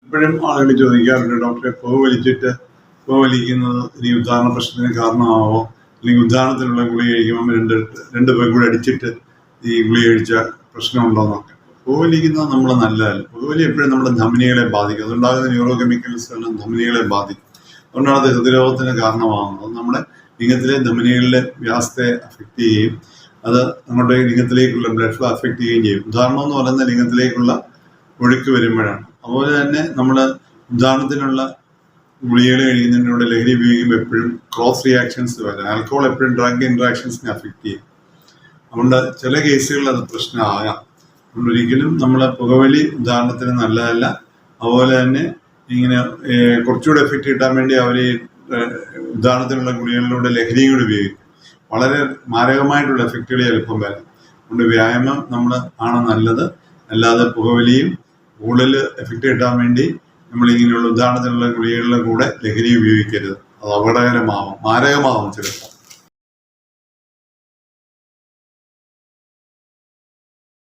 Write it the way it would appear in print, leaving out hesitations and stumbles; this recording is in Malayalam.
ഇപ്പോഴും ആളുകൾ ചോദിക്കാറുണ്ട്, ഡോക്ടറെ പുക വലിക്കുന്നത് ഇനി ഉദാഹരണ പ്രശ്നത്തിന് കാരണമാവോ, അല്ലെങ്കിൽ ഉദാഹരണത്തിനുള്ള ഗുളിക കഴിക്കുമ്പോൾ രണ്ട് പേർ കൂടെ അടിച്ചിട്ട് ഈ ഗുളിക കഴിച്ച പ്രശ്നമുണ്ടോയെന്നൊക്കെ. പുകവലിക്കുന്നത് നമ്മൾ നല്ലതല്ല. പുകവലി എപ്പോഴും നമ്മുടെ ധമനികളെ ബാധിക്കും. അതുണ്ടാകുന്ന ന്യൂറോ കെമിക്കൽസ് എല്ലാം ധമനികളെ ബാധിക്കും. അതുകൊണ്ടാണ് അത് ഹൃദയരോഗത്തിന് കാരണമാകുന്നത്. അത് നമ്മുടെ ലിംഗത്തിലെ ധമനികളിലെ വ്യാസത്തെ അഫക്റ്റ് ചെയ്യുകയും അത് നമ്മുടെ ലിംഗത്തിലേക്കുള്ള ബ്ലഡ് ഫ്ലോ അഫക്റ്റ് ചെയ്യുകയും ചെയ്യും. ഉദാഹരണം എന്ന് പറയുന്ന ലിംഗത്തിലേക്കുള്ള ഒഴുക്ക് വരുമ്പോഴാണ്. അതുപോലെ തന്നെ നമ്മൾ ഉദാഹരണത്തിനുള്ള ഗുളികകൾ കഴിക്കുന്നതിനോട് ലഹരി ഉപയോഗിക്കുമ്പോൾ എപ്പോഴും ക്രോസ് റിയാക്ഷൻസ് വരാം. ആൽക്കഹോൾ എപ്പോഴും ഡ്രഗ് ഇൻട്രാക്ഷൻസിനെ അഫക്റ്റ് ചെയ്യും. അതുകൊണ്ട് ചില കേസുകളിൽ അത് പ്രശ്നമാകാം. അതുകൊണ്ട് ഒരിക്കലും നമ്മൾ പുകവലി ഉദാഹരണത്തിന് നല്ലതല്ല. അതുപോലെ തന്നെ ഇങ്ങനെ കുറച്ചുകൂടെ എഫക്റ്റ് കിട്ടാൻ വേണ്ടി അവർ ഉദാഹരണത്തിനുള്ള ഗുളികളിലൂടെ ലഹരിയും കൂടി ഉപയോഗിക്കും. വളരെ മാരകമായിട്ടുള്ള എഫക്റ്റുകൾ ചിലപ്പം വരാം. അതുകൊണ്ട് വ്യായാമം ആണ് നല്ലത്. അല്ലാതെ പുകവലിയും കൂടുതൽ എഫക്റ്റ് കിട്ടാൻ വേണ്ടി നമ്മളിങ്ങനെയുള്ള ഉദാഹരണത്തിനുള്ള ഗുളികകളുടെ കൂടെ ലഹരി ഉപയോഗിക്കരുത്. അത് അപകടകരമാവും, മാരകമാവും ചിലപ്പോൾ.